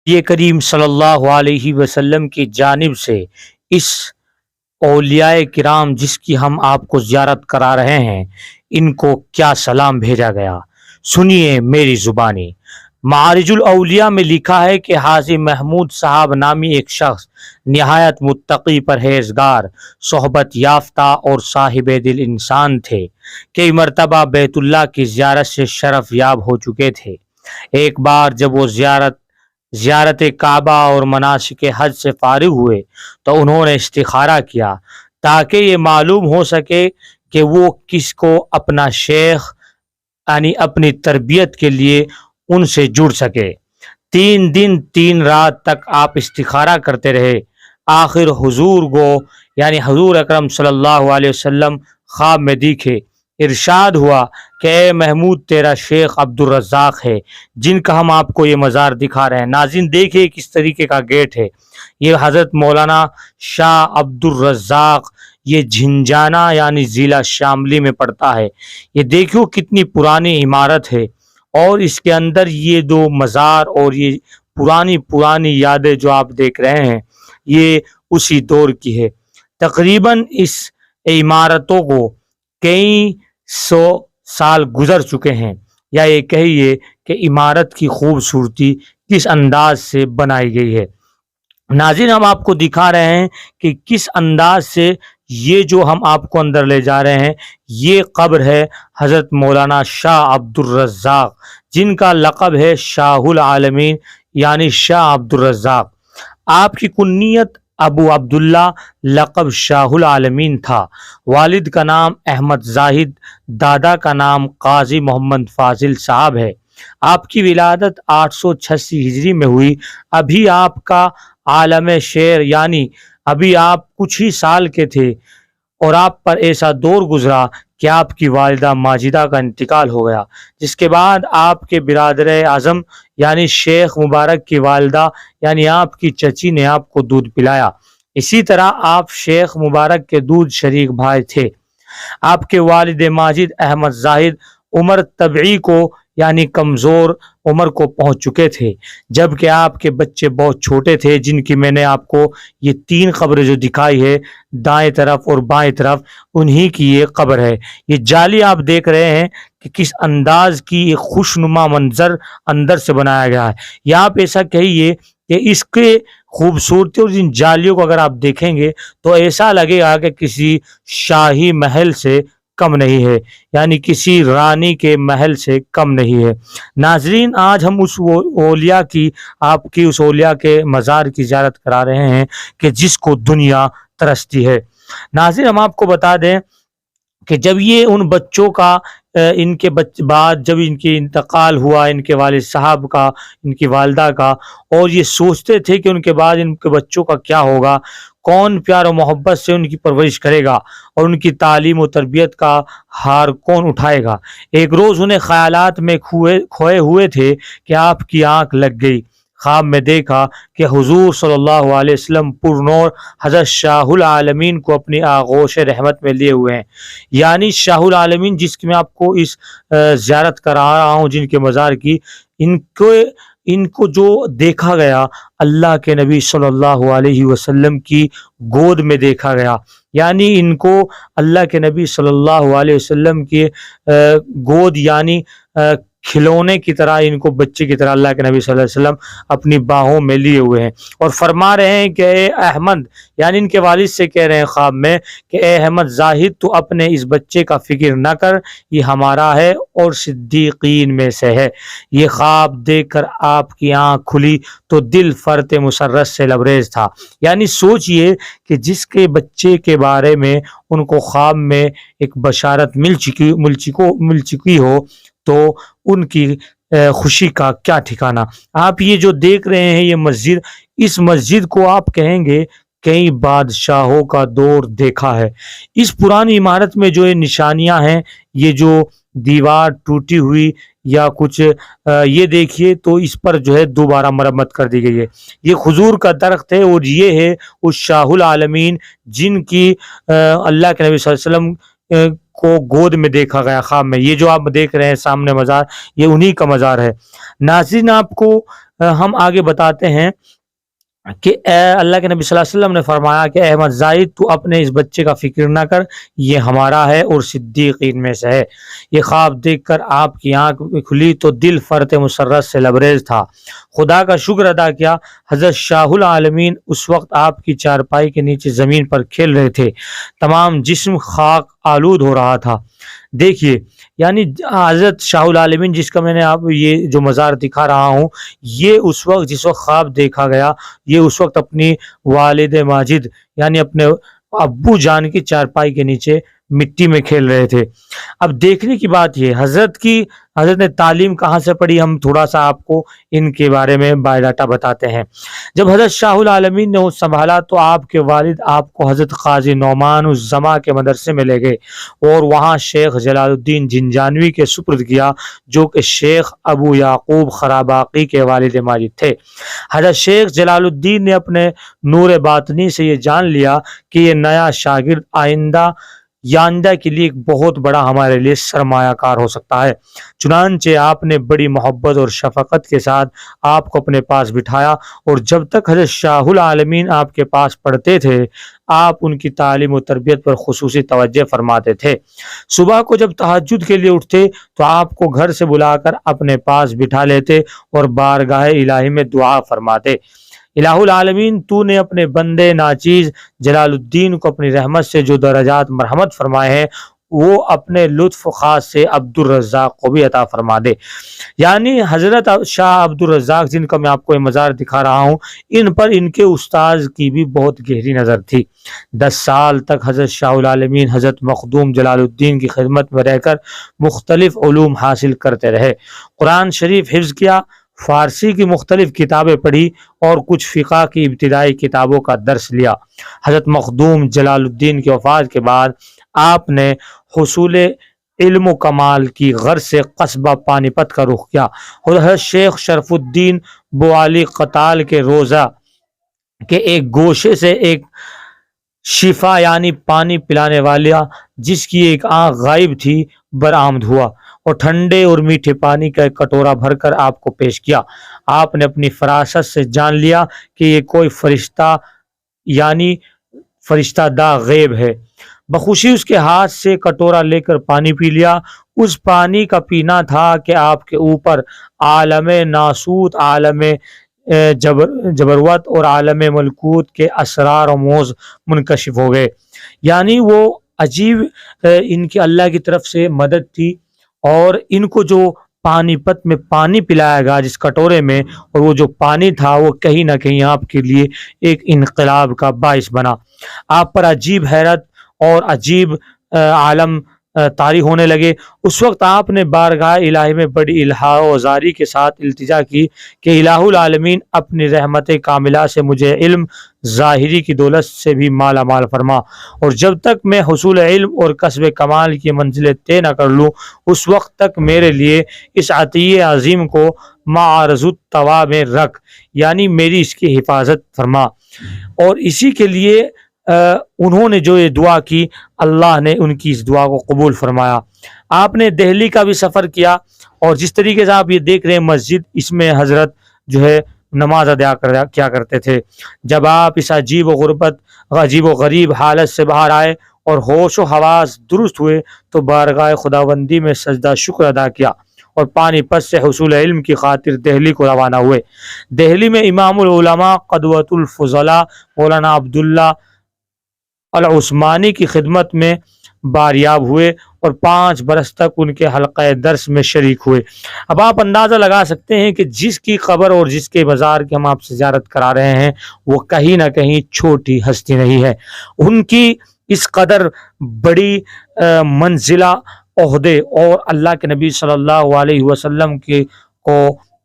یہ کریم صلی اللہ علیہ وسلم کی جانب سے اس اولیاء کرام جس کی ہم آپ کو زیارت کرا رہے ہیں، ان کو کیا سلام بھیجا گیا، سنیے میری زبانی۔ معارج الاولیاء میں لکھا ہے کہ حاجی محمود صاحب نامی ایک شخص نہایت متقی پرہیزگار، صحبت یافتہ اور صاحب دل انسان تھے۔ کئی مرتبہ بیت اللہ کی زیارت سے شرف یاب ہو چکے تھے۔ ایک بار جب وہ زیارت کعبہ اور مناسک حج سے فارغ ہوئے تو انہوں نے استخارہ کیا تاکہ یہ معلوم ہو سکے کہ وہ کس کو اپنا شیخ یعنی اپنی تربیت کے لیے ان سے جڑ سکے۔ 3 دن 3 رات تک آپ استخارہ کرتے رہے۔ آخر حضور کو یعنی حضور اکرم صلی اللہ علیہ وسلم خواب میں دیکھے۔ ارشاد ہوا کہ اے محمود، تیرا شیخ عبد الرزاق ہے جن کا ہم آپ کو یہ مزار دکھا رہے ہیں۔ ناظرین دیکھیں کس طریقے کا گیٹ ہے۔ یہ حضرت مولانا شاہ عبد الرزاق، یہ جھنجانہ یعنی ضلع شاملی میں پڑتا ہے۔ یہ دیکھو کتنی پرانی عمارت ہے، اور اس کے اندر یہ 2 مزار اور یہ پرانی یادیں جو آپ دیکھ رہے ہیں، یہ اسی دور کی ہے۔ تقریباً اس عمارتوں کو کئی 100 سال گزر چکے ہیں، یا یہ کہیے کہ عمارت کی خوبصورتی کس انداز سے بنائی گئی ہے۔ ناظرین ہم آپ کو دکھا رہے ہیں کہ کس انداز سے یہ جو ہم آپ کو اندر لے جا رہے ہیں، یہ قبر ہے حضرت مولانا شاہ عبد الرزاق جن کا لقب ہے شاہ العالمین یعنی شاہ عبد الرزاق۔ آپ کی کنیت ابو عبداللہ، لقب شاہ العالمین تھا۔ والد کا نام احمد زاہد، دادا کا نام قاضی محمد فاضل صاحب ہے۔ آپ کی ولادت 886 ہجری میں ہوئی۔ ابھی آپ کا عالم شعر یعنی ابھی آپ کچھ ہی سال کے تھے، اور آپ پر ایسا دور گزرا کہ آپ کی والدہ ماجدہ کا انتقال ہو گیا، جس کے بعد آپ کے برادر اعظم یعنی شیخ مبارک کی والدہ یعنی آپ کی چچی نے آپ کو دودھ پلایا۔ اسی طرح آپ شیخ مبارک کے دودھ شریک بھائی تھے۔ آپ کے والد ماجد احمد زاہد عمر طبعی کو یعنی کمزور عمر کو پہنچ چکے تھے، جبکہ آپ کے بچے بہت چھوٹے تھے، جن کی میں نے آپ کو یہ 3 قبریں جو دکھائی ہے، دائیں طرف اور بائیں طرف، انہی کی یہ قبر ہے۔ یہ جالی آپ دیکھ رہے ہیں کہ کس انداز کی ایک خوشنما منظر اندر سے بنایا گیا ہے۔ یا آپ ایسا کہیے کہ اس کے خوبصورتی اور ان جالیوں کو اگر آپ دیکھیں گے تو ایسا لگے گا کہ کسی شاہی محل سے کم نہیں ہے، یعنی کسی رانی کے محل سے کم نہیں ہے۔ ناظرین آج ہم اس اولیاء کی آپ کی اس اولیاء کے مزار کی زیارت کرا رہے ہیں کہ جس کو دنیا ترستی ہے۔ ناظرین ہم آپ کو بتا دیں کہ جب یہ ان بچوں کا ان کے بعد جب ان کی انتقال ہوا، ان کے والد صاحب کا، ان کی والدہ کا، اور یہ سوچتے تھے کہ ان کے بعد ان کے بچوں کا کیا ہوگا، کون پیار و محبت سے ان کی پرورش کرے گا، اور ان کی تعلیم و تربیت کا ہار کون اٹھائے گا۔ ایک روز انہیں خیالات میں کھوئے ہوئے تھے کہ آپ کی آنکھ لگ گئی۔ خواب میں دیکھا کہ حضور صلی اللہ علیہ وسلم پر نور حضرت شاہ العالمین کو اپنی آغوش رحمت میں لیے ہوئے ہیں، یعنی شاہ العالمین جس کی میں آپ کو اس زیارت کرا رہا ہوں جن کے مزار کی، ان کو جو دیکھا گیا اللہ کے نبی صلی اللہ علیہ وسلم کی گود میں دیکھا گیا، یعنی ان کو اللہ کے نبی صلی اللہ علیہ وسلم کی گود یعنی کھلونے کی طرح، ان کو بچے کی طرح اللہ کے نبی صلی اللہ علیہ وسلم اپنی باہوں میں لیے ہوئے ہیں، اور فرما رہے ہیں کہ اے احمد، یعنی ان کے والد سے کہہ رہے ہیں خواب میں کہ اے احمد زاہد، تو اپنے اس بچے کا فکر نہ کر، یہ ہمارا ہے اور صدیقین میں سے ہے۔ یہ خواب دیکھ کر آپ کی آنکھ کھلی تو دل فرط مسرت سے لبریز تھا۔ یعنی سوچئے کہ جس کے بچے کے بارے میں ان کو خواب میں ایک بشارت مل چکی ہو تو ان کی خوشی کا کیا ٹھکانہ۔ آپ یہ جو دیکھ رہے ہیں یہ مسجد، اس مسجد کو آپ کہیں گے کئی بادشاہوں کا دور دیکھا ہے۔ اس پرانی عمارت میں جو یہ نشانیاں ہیں، یہ جو دیوار ٹوٹی ہوئی یا کچھ یہ دیکھیے تو اس پر جو ہے دوبارہ مرمت کر دی گئی ہے۔ یہ کھجور کا درخت ہے، اور یہ ہے اس شاہ العالمین جن کی اللہ کے نبی صلی اللہ علیہ وسلم کو گود میں دیکھا گیا خواب میں۔ یہ جو آپ دیکھ رہے ہیں سامنے مزار، یہ انہی کا مزار ہے۔ ناظرین، آپ کو ہم آگے بتاتے ہیں کہ اے اللہ کے نبی صلی اللہ علیہ وسلم نے فرمایا کہ احمد زاہد تو اپنے اس بچے کا فکر نہ کر، یہ ہمارا ہے اور صدیقین میں سے ہے۔ یہ خواب دیکھ کر آپ کی آنکھ کھلی تو دل فرط مسرت سے لبریز تھا۔ خدا کا شکر ادا کیا۔ حضرت شاہ العالمین اس وقت آپ کی چارپائی کے نیچے زمین پر کھیل رہے تھے، تمام جسم خاک آلود ہو رہا تھا۔ دیکھیے، یعنی حضرت شاہ العالمین جس کا میں نے آپ یہ جو مزار دکھا رہا ہوں، یہ اس وقت جس وقت خواب دیکھا گیا، یہ اس وقت اپنی والد ماجد یعنی اپنے ابو جان کی چارپائی کے نیچے مٹی میں کھیل رہے تھے۔ اب دیکھنے کی بات یہ، حضرت نے تعلیم کہاں سے پڑھی، ہم تھوڑا سا آپ کو ان کے بارے میں بایو ڈاٹا بتاتے ہیں۔ جب حضرت شاہ العالمین نے وہ سنبھالا تو آپ کے والد آپ کو حضرت قاضی نعمان الزما کے مدرسے میں لے گئے اور وہاں شیخ جلال الدین جنجانوی کے سپرد کیا، جو کہ شیخ ابو یعقوب خراباقی کے والد ماجد تھے۔ حضرت شیخ جلال الدین نے اپنے نور باطنی سے یہ جان لیا کہ یہ نیا شاگرد آئندہ کے لیے ایک بہت بڑا ہمارے لیے سرمایہ کار ہو سکتا ہے۔ چنانچہ آپ نے بڑی محبت اور شفقت کے ساتھ آپ کو اپنے پاس بٹھایا اور جب تک حضرت شاہ العالمین آپ کے پاس پڑھتے تھے، آپ ان کی تعلیم و تربیت پر خصوصی توجہ فرماتے تھے۔ صبح کو جب تہجد کے لیے اٹھتے تو آپ کو گھر سے بلا کر اپنے پاس بٹھا لیتے اور بارگاہ الہی میں دعا فرماتے۔ الہ العالمین تو نے اپنے بندے ناچیز جلال الدین کو اپنی رحمت سے جو درجات مرحمت فرمائے ہیں، وہ اپنے لطف خاص سے عبد الرزاق کو بھی عطا فرما دے۔ یعنی حضرت شاہ عبد الرزاق جن کا میں آپ کو یہ مزار دکھا رہا ہوں، ان پر ان کے استاذ کی بھی بہت گہری نظر تھی۔ 10 سال تک حضرت شاہ العالمین حضرت مخدوم جلال الدین کی خدمت میں رہ کر مختلف علوم حاصل کرتے رہے۔ قرآن شریف حفظ کیا، فارسی کی مختلف کتابیں پڑھی اور کچھ فقہ کی ابتدائی کتابوں کا درس لیا۔ حضرت مخدوم جلال الدین کی وفات کے بعد آپ نے حصول علم و کمال کی غرض سے قصبہ پانی پت کا رخ کیا اور حضرت شیخ شرف الدین بوالی قتال کے روزہ کے ایک گوشے سے ایک شفا یعنی پانی پلانے والا جس کی ایک آنکھ غائب تھی برآمد ہوا اور ٹھنڈے اور میٹھے پانی کا ایک کٹورا بھر کر آپ کو پیش کیا۔ آپ نے اپنی فراست سے جان لیا کہ یہ کوئی فرشتہ یعنی فرشتہ دا غیب ہے۔ بخوشی اس کے ہاتھ سے کٹورا لے کر پانی پی لیا۔ اس پانی کا پینا تھا کہ آپ کے اوپر عالم ناسوت، عالم جبروت اور عالم ملکوت کے اسرار و موز منکشف ہو گئے۔ یعنی وہ عجیب ان کی اللہ کی طرف سے مدد تھی، اور ان کو جو پانی پت میں پانی پلایا گیا جس کٹورے میں، اور وہ جو پانی تھا وہ کہیں نہ کہیں آپ کے لیے ایک انقلاب کا باعث بنا۔ آپ پر عجیب حیرت اور عجیب عالم طاری ہونے لگے۔ اس وقت آپ نے بارگاہ الہی میں بڑی الہا و زاری کے ساتھ التجا کی کہ الہ العالمین اپنی رحمت کاملہ سے مجھے علم ظاہری کی دولت سے بھی مالا مال فرما، اور جب تک میں حصول علم اور کسب کمال کی منزلیں طے نہ کر لوں اس وقت تک میرے لیے اس عطیہ عظیم کو معرض الطوا میں رکھ، یعنی میری اس کی حفاظت فرما۔ اور اسی کے لیے انہوں نے جو یہ دعا کی، اللہ نے ان کی اس دعا کو قبول فرمایا۔ آپ نے دہلی کا بھی سفر کیا، اور جس طریقے سے آپ یہ دیکھ رہے ہیں مسجد، اس میں حضرت جو ہے نماز ادا کیا کرتے تھے۔ جب آپ اس عجیب و غریب حالت سے باہر آئے اور ہوش و حواس درست ہوئے تو بارگاہ خداوندی میں سجدہ شکر ادا کیا اور پانی پت سے حصول علم کی خاطر دہلی کو روانہ ہوئے۔ دہلی میں امام العلماء قدوۃ الفضلاء مولانا عبداللہ العثمانی کی خدمت میں باریاب ہوئے اور 5 برس تک ان کے حلقہ درس میں شریک ہوئے۔ اب آپ اندازہ لگا سکتے ہیں کہ جس کی قبر اور جس کے مزار کی ہم آپ سے زیارت کرا رہے ہیں وہ کہیں نہ کہیں چھوٹی ہستی نہیں ہے۔ ان کی اس قدر بڑی منزلہ، عہدے اور اللہ کے نبی صلی اللہ علیہ وسلم کو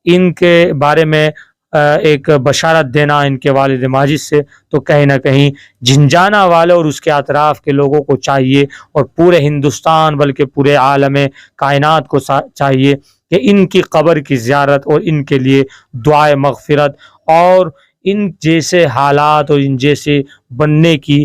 ان کے بارے میں ایک بشارت دینا ان کے والد ماجد سے، تو کہیں نہ کہیں جھنجھانا والے اور اس کے اطراف کے لوگوں کو چاہیے، اور پورے ہندوستان بلکہ پورے عالم کائنات کو چاہیے کہ ان کی قبر کی زیارت اور ان کے لیے دعائے مغفرت اور ان جیسے حالات اور ان جیسے بننے کی